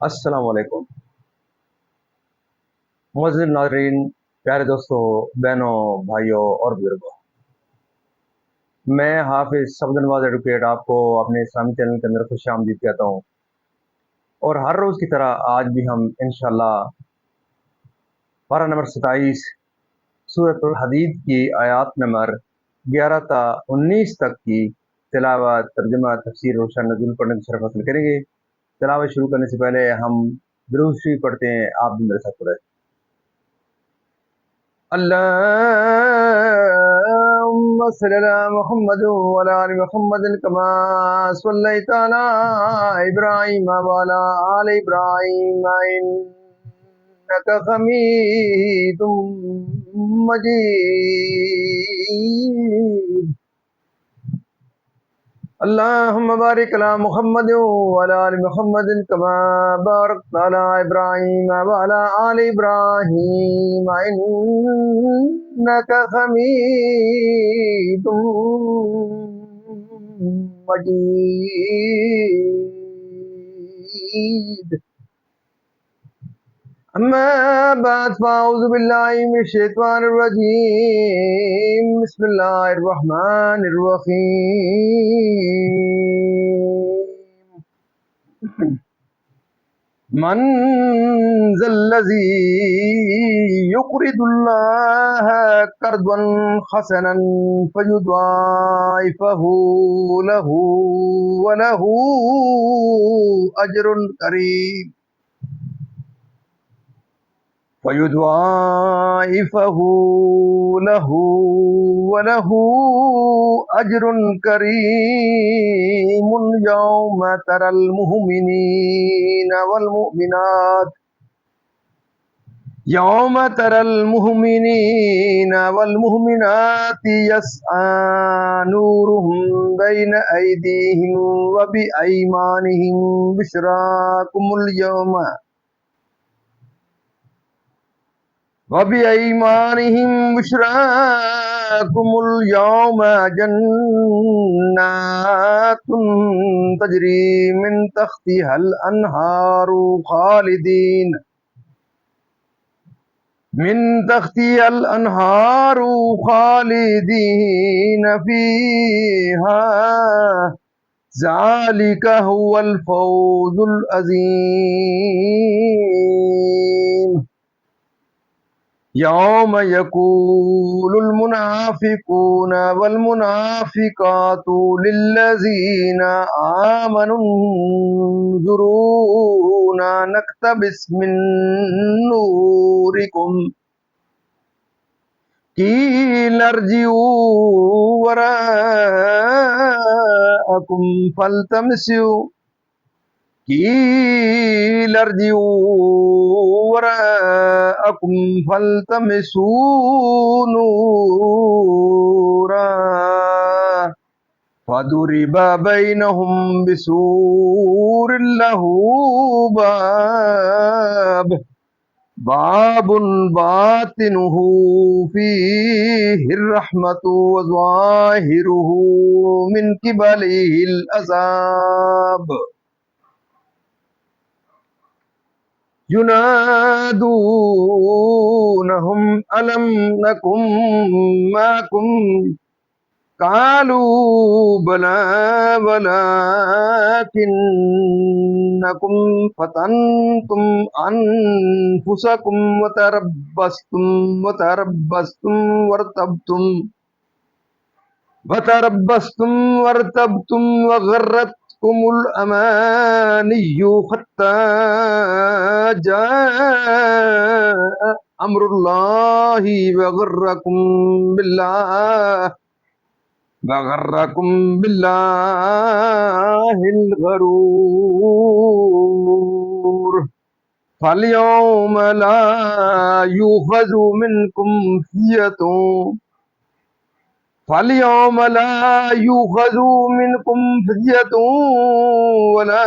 अस्सलाम वालेकुम मुअज़्ज़िज़ नाज़रीन, प्यारे दोस्तों, बहनों, भाइयों और बुजुर्गों। मैं हाफिज़ सफदर नवाज़ एडवोकेट आपको अपने इस्लामी चैनल के अंदर खुशामदीद कहता हूँ। और हर रोज़ की तरह आज भी हम इंशाअल्लाह पारा नंबर 27 सूरतुल हदीद की आयत नंबर 11 ता 19 तक की तिलावत, तर्जुमा, तफसीर, रोशन नज़ुल पढ़ने की शरफ हासिल करेंगे। तिलावत शुरू करने से पहले हम दुरूद शरीफ पढ़ते हैं। आप भी मेरे साथ पढ़ें। अल्लाहुम्मा सल्लि अला मुहम्मद व अला आलि मुहम्मद कमा सल्लैता अला इब्राहीम व अला आलि इब्राहीम इन्नका हमीदुम मजीद। अल्लाहुम्मा बारिक अला मुहम्मद व अला आलि मुहम्मद कमा बारकता अला इब्राहीम व अला आलि इब्राहीम इन्नका हमीदुम मजीद। अम्मा बाद फ़अऊज़ु बिल्लाहि मिनश शैतानिर रजीम। बिस्मिल्लाहिर रहमानिर रहीम। मन ज़ल्लज़ी युक़रिदुल्लाह क़र्ज़न हसनन फ़युद्वाइफ़हु लहू व लहू अज्रुन करीम। फ़युद्वाइफ़हु लहू व लहू अज्रुन करीमुन यौम तरल मुमिनीना वल मुमिनात यौम तरल मुमिनीना वल मुमिनाति यस्आ नूरुहुम बैन ऐदीहिम व बिअयमानिहिम बुशराकुमुल यौमा वबिअयमानिहिम बुशराकुमुल यौमा जन्नातुन तजरी मिन तहतिहल अनहारु खालिदीन मिन तहतिहल अनहारु खालिदीन फीहा ज़ालिका हुवल फौज़ुल अज़ीम। यौम यक़ूलुल मुनाफ़िक़ूना वल मुनाफ़िक़ातु लिल्लज़ीना आमनु उन्ज़ुरूना नक़्तबिस मिन नूरिकुम क़ील इर्जि'ू वराअकुम फ़ल्तमिसू क़ील इर्जि'ू वराअकुम फ़ल्तमिसू नूरा फ़दुरिबा बैनहुम बिसूरिन लहू बाबुन बातिनुहु फ़ीहिर रहमतु व ज़ाहिरुहु मिन क़िबलिहिल अज़ाब। युनादूनहुम अलम नकुम माकुम क़ालू बला वलाकिन्नकुम फ़तनतुम अनफुसकुम वतरब्बस्तुम वगर्रतकुमुल अमानिय्यु हत्ता जाअ अम्रुल्लाहि वगर्रकुम बिल्लाहिल गरूर। फल्यौम ला युखज़ु मिनकुम फ़िदियतुन फल्यौम ला युखज़ु मिनकुम फ़िदियतुन वला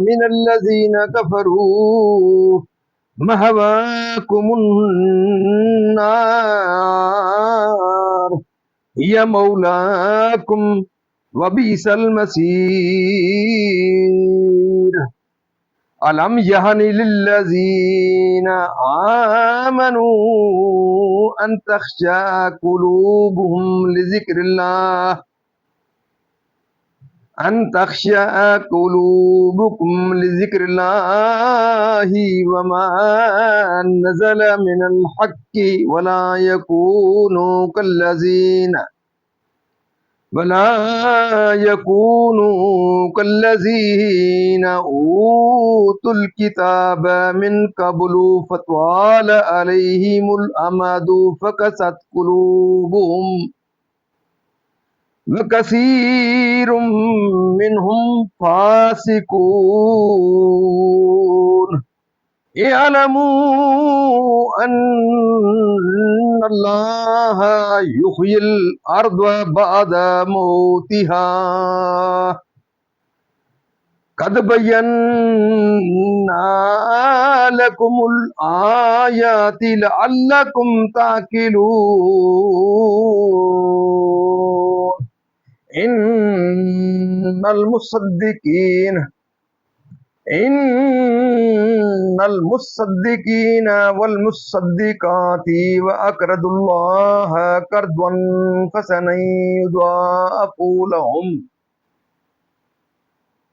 मिनल्लज़ीना कफ़रू महवाकुमुन नार हिय मौलाकुम वबीसल मसीर। ألم يهن للذين آمنوا أن تخشى قلوبهم لذكر الله أن تخشى قلوبكم لذكر الله وما نزل من الحق ولا يكونوا كالذين أوتوا الكتاب من قبل فطال عليهم الأمد فقست قلوبهم وكثير منهم فاسقون اعلموا أن الله يحيي الأرض بعد موتها قد بينا لكم الآيات لعلكم تعقلون إن المصدقين والمصدقات وأقرضوا الله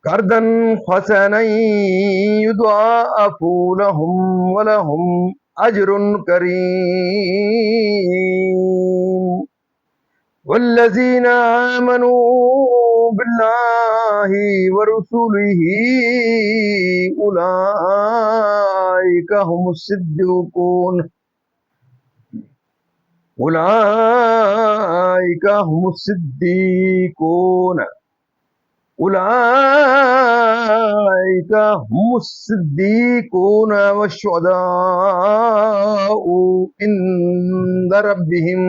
قرضا حسنا يضاعف لهم ولهم أجر كريم والذين آمنوا بالله ورسوله أولئك هم الصديقون والشهداء عند ربهم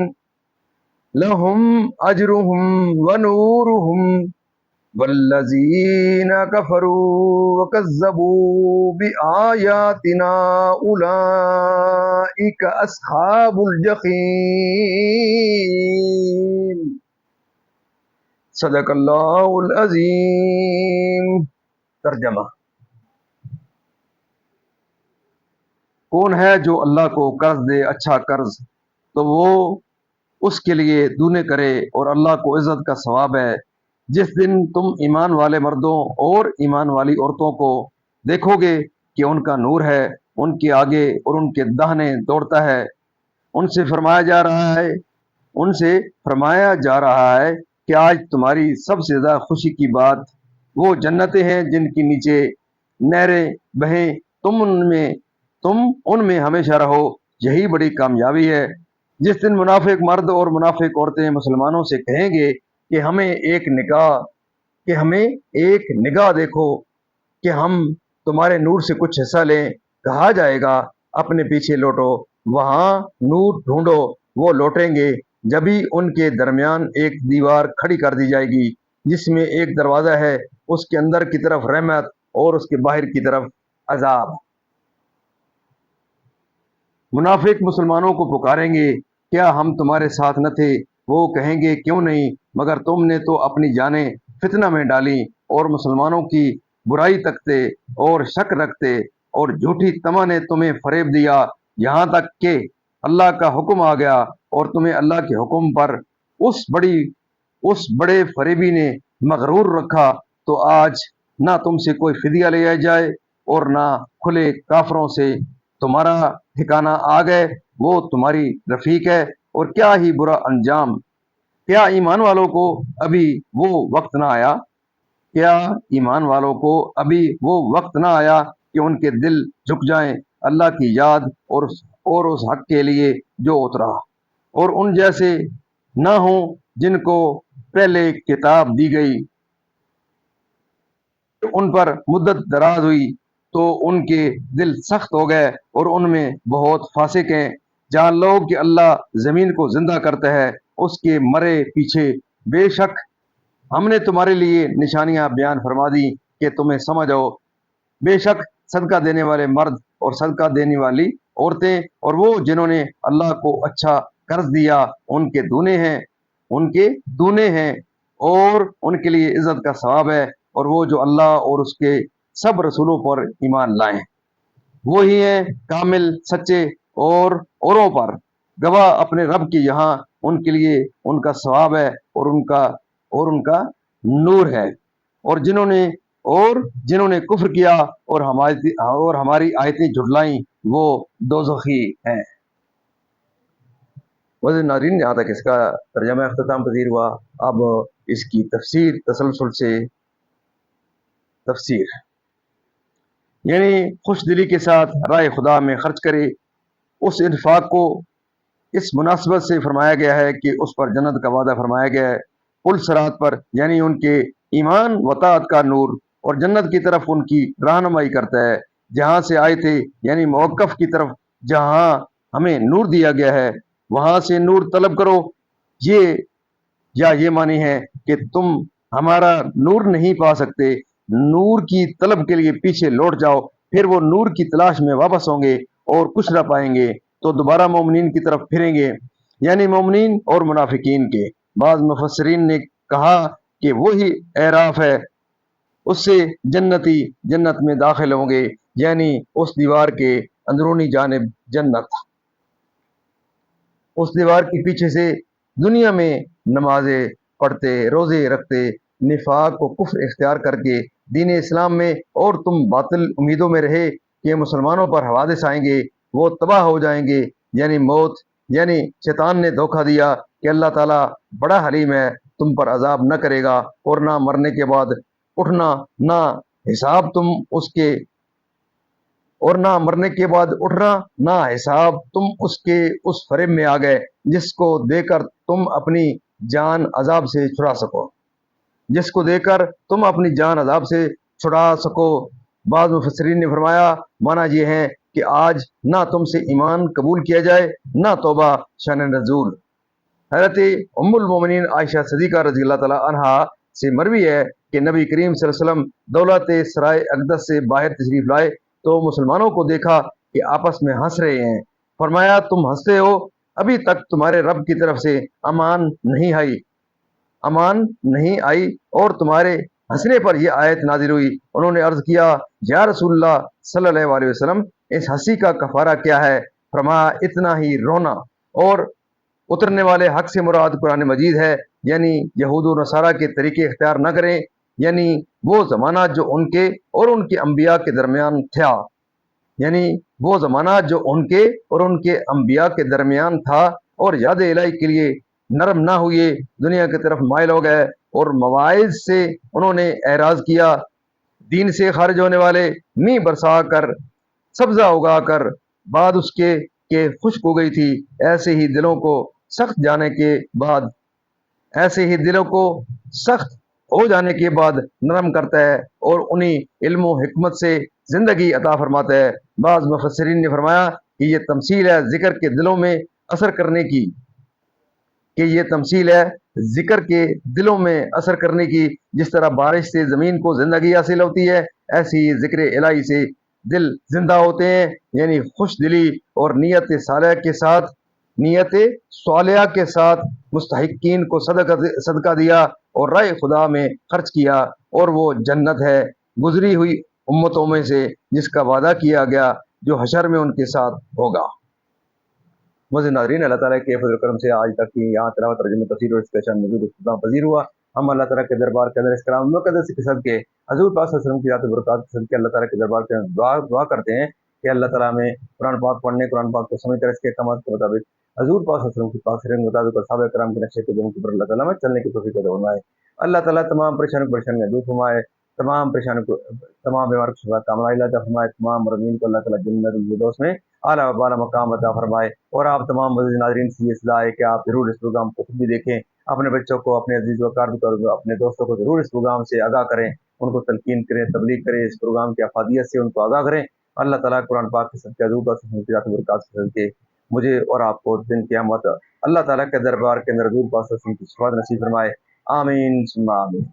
لهم أجرهم ونورهم والذين كفروا وكذبوا بآياتنا أولئك أصحاب الجحيم صدق اللہ العظیم۔ ترجمہ: کون ہے جو اللہ کو قرض دے اچھا قرض تو وہ اس کے لیے دونے کرے، اور اللہ کو عزت کا ثواب ہے۔ جس دن تم ایمان والے مردوں اور ایمان والی عورتوں کو دیکھو گے کہ ان کا نور ہے، ان کے آگے اور ان کے داہنے دوڑتا ہے، ان سے فرمایا جا رہا ہے کہ آج تمہاری سب سے زیادہ خوشی کی بات وہ جنتیں ہیں جن کے نیچے نہریں بہیں، تم ان میں ہمیشہ رہو، یہی بڑی کامیابی ہے۔ جس دن منافق مرد اور منافق عورتیں مسلمانوں سے کہیں گے کہ ہمیں ایک نگاہ دیکھو کہ ہم تمہارے نور سے کچھ حصہ لیں، کہا جائے گا اپنے پیچھے لوٹو، وہاں نور ڈھونڈو۔ وہ لوٹیں گے، جبھی ان کے درمیان ایک دیوار کھڑی کر دی جائے گی جس میں ایک دروازہ ہے، اس کے اندر کی طرف رحمت اور اس کے باہر کی طرف عذاب۔ منافق مسلمانوں کو پکاریں گے، کیا ہم تمہارے ساتھ نہ تھے؟ وہ کہیں گے کیوں نہیں، مگر تم نے تو اپنی جانیں فتنہ میں ڈالی اور مسلمانوں کی برائی تکتے اور شک رکھتے، اور جھوٹی طمع نے تمہیں فریب دیا، یہاں تک کہ اللہ کا حکم آ گیا اور تمہیں اللہ کے حکم پر اس بڑے فریبی نے مغرور رکھا۔ تو آج نہ تم سے کوئی فدیہ لیا جائے اور نہ کھلے کافروں سے تمہارا ٹھکانہ آ گئے، وہ تمہاری رفیق ہے، اور کیا ہی برا انجام۔ کیا ایمان والوں کو ابھی وہ وقت نہ آیا کہ ان کے دل جھک جائیں اللہ کی یاد اور اس حق کے لیے جو اترا، اور ان جیسے نہ ہوں جن کو پہلے کتاب دی گئی، ان پر مدت دراز ہوئی تو ان کے دل سخت ہو گئے اور ان میں بہت فاسق ہیں۔ جان لو کہ اللہ زمین کو زندہ کرتا ہے اس کے مرے پیچھے، بے شک ہم نے تمہارے لیے نشانیاں بیان فرما دی کہ تمہیں سمجھو۔ بے شک صدقہ دینے والے مرد اور صدقہ دینے والی عورتیں اور وہ جنہوں نے اللہ کو اچھا قرض دیا ان کے دونے ہیں اور ان کے لیے عزت کا ثواب ہے، اور وہ جو اللہ اور اس کے सब रसूलों पर ईमान लाएं। वही हैं कामिल सच्चे और औरों पर गवाह अपने रब के यहाँ उनके लिए उनका सवाब है और उनका नूर है। और जिन्होंने कुफ्र किया और हमारी आयतें झुटलाई वो दोज़खी हैं। वज़ीर नाज़रीन, यहाँ तक इसका तर्जमा अख्ताम पजीर हुआ। अब इसकी तफसीर तसलसल से तफसीर, यानी खुश दिली के साथ राह खुदा में खर्च करे। उस इन्फाक को इस मुनासबत से फरमाया गया है कि उस पर जन्नत का वादा फरमाया गया है। पुल सरात पर यानी उनके ईमान व ताअत का नूर और जन्नत की तरफ उनकी रहनुमाई करता है। जहाँ से आए थे यानी मौक़िफ़ की तरफ जहाँ हमें नूर दिया गया है वहाँ से नूर तलब करो। ये मानी है कि तुम हमारा नूर नहीं पा सकते, नूर की तलब के लिए पीछे लौट जाओ, फिर वो नूर की तलाश में वापस होंगे और कुछ न पाएंगे तो दोबारा मोमिनीन की तरफ फिरेंगे, यानी मोमिनीन और मुनाफिकीन के। बाज़ मुफस्सिरीन ने कहा कि वही एराफ है, उससे जन्नती जन्नत में दाखिल होंगे, यानी उस दीवार के अंदरूनी जानिब जन्नत। उस दीवार के पीछे से दुनिया में नमाजें पढ़ते, रोजे रखते, निफाक को कुफ्र इख्तियार करके दीन इस्लाम में और तुम बातिल उम्मीदों में रहे कि मुसलमानों पर हवादिस आएंगे, वो तबाह हो जाएंगे, यानी मौत, यानी शैतान ने धोखा दिया कि अल्लाह ताला बड़ा हलीम है, तुम पर अजाब न करेगा और ना मरने के बाद उठना, ना हिसाब तुम उसके और ना मरने के बाद उठना ना हिसाब तुम उसके उस फरेब में आ गए जिसको देकर तुम अपनी जान अजाब से छुड़ा सको, जिसको देकर तुम अपनी जान अजाब से छुड़ा सको। बाद मुफस्सिरीन ने फरमाया माना ये है कि आज ना तुमसे ईमान कबूल किया जाए ना तौबा शान नज़ूल। हज़रत उम्मुल मोमिनीन आयशा सिद्दीक़ा रज़ी अल्लाह तआला अन्हा से मरवी है कि नबी करीम सल्लल्लाहु अलैहि वसल्लम दौलत सराय अक़दस से बाहर तशरीफ लाए तो मुसलमानों को देखा कि आपस में हंस रहे हैं। फरमाया तुम हंसते हो, अभी तक तुम्हारे रब की तरफ से अमान नहीं आई और तुम्हारे हंसने पर यह आयत नाजिल हुई। उन्होंने अर्ज किया या रसूलुल्लाह सल्लल्लाहु अलैहि वसल्लम, इस हंसी का कफारा क्या है? फरमाया इतना ही रोना। और उतरने वाले हक से मुराद कुरान मजीद है, यानी यहूद और नसारा के तरीके इख्तियार न करें, यानी वो ज़माना जो उनके और उनके अम्बिया के दरमियान था, यानी वो ज़माना जो उनके और उनके अम्बिया के दरमियान था और याद इलाही के लिए नरम ना हुए, दुनिया की तरफ माइल हो गए और मवाइज से उन्होंने एराज किया। दीन से खारिज होने वाले नी बरसा कर सब्जा उगा कर बाद उसके के खुश्क हो गई थी। ऐसे ही दिलों को सख्त हो जाने के बाद नरम करता है और उन्हीं इल्म व हिकमत से जिंदगी अता फरमाता है। बाज़ मुफस्सिरीन ने फरमाया कि ये तमसील है जिक्र के दिलों में असर करने की, असर करने की। जिस तरह बारिश से ज़मीन को ज़िंदगी हासिल होती है, ऐसे ही ज़िक्र इलाही से दिल जिंदा होते हैं, यानी खुश दिली और नीयत सालिहा के साथ मुस्तहिकीन को सदका दिया और राह खुदा में खर्च किया और वो जन्नत है गुजरी हुई उम्मतों में से जिसका वादा किया गया जो हशर में उनके साथ होगा। मज़ीद नाज़रीन, अल्लाह ताला के फज़ल करम से आज तक की यहाँ तिलावत तर्जुमा तफसीर और इसका शान मौजूद इख्तिताम पजीर हुआ। हम अल्लाह ताला के दरबार के अंदर इस कलाम मुक़द्दस के सदके हज़ूर पाक सल्लल्लाहु अलैहि वसल्लम की ज़ात बरक़ात के सदके अल्लाह ताला के दरबार के अंदर दुआ करते हैं कि अल्लाह ताला हमें कुरान पाक पढ़ने, कुरान पाक को समझकर इसके अहकामात के मुताबिक हज़ूर पाक सल्लल्लाहु अलैहि वसल्लम की पाक सीरत के मुताबिक और सहाबा किराम के नक्शे कदम के ऊपर अल्लाह ताला में चलने की तौफ़ीक़ अता फरमाए। अल्लाह ताला तमाम परेशानियाँ दूर फरमाए, तमाम बीमार को शिफ़ा कामिला अता फरमाए, तमाम मरमीन को अल्लाह ताला जन्नतुल फिरदौस में आला व बाला मकाम अता फरमाए। और आप तमाम मज़ीद नाज़रीन से ये सलाह है कि आप ज़रूर इस प्रोग्राम को खुद भी देखें, अपने बच्चों को, अपने अजीज़ व कारबिर को, अपने दोस्तों को ज़रूर इस प्रोग्राम से आगाह करें, उनको तलकीन करें, तबलीग करें, इस प्रोग्राम की अफादियत से उनको आगाह करें। अल्लाह ताला कुरान पाक के सदके हज़ूर पाक सल्लल्लाहु अलैहि वसल्लम के सदके मुझे और आपको दिन क़यामत अल्लाह ताला के दरबार के अंदर हज़ूर पाक सल्लल्लाहु अलैहि वसल्लम की शफ़ाअत नसीब फरमाए। आमीन सुम्मा आमीन।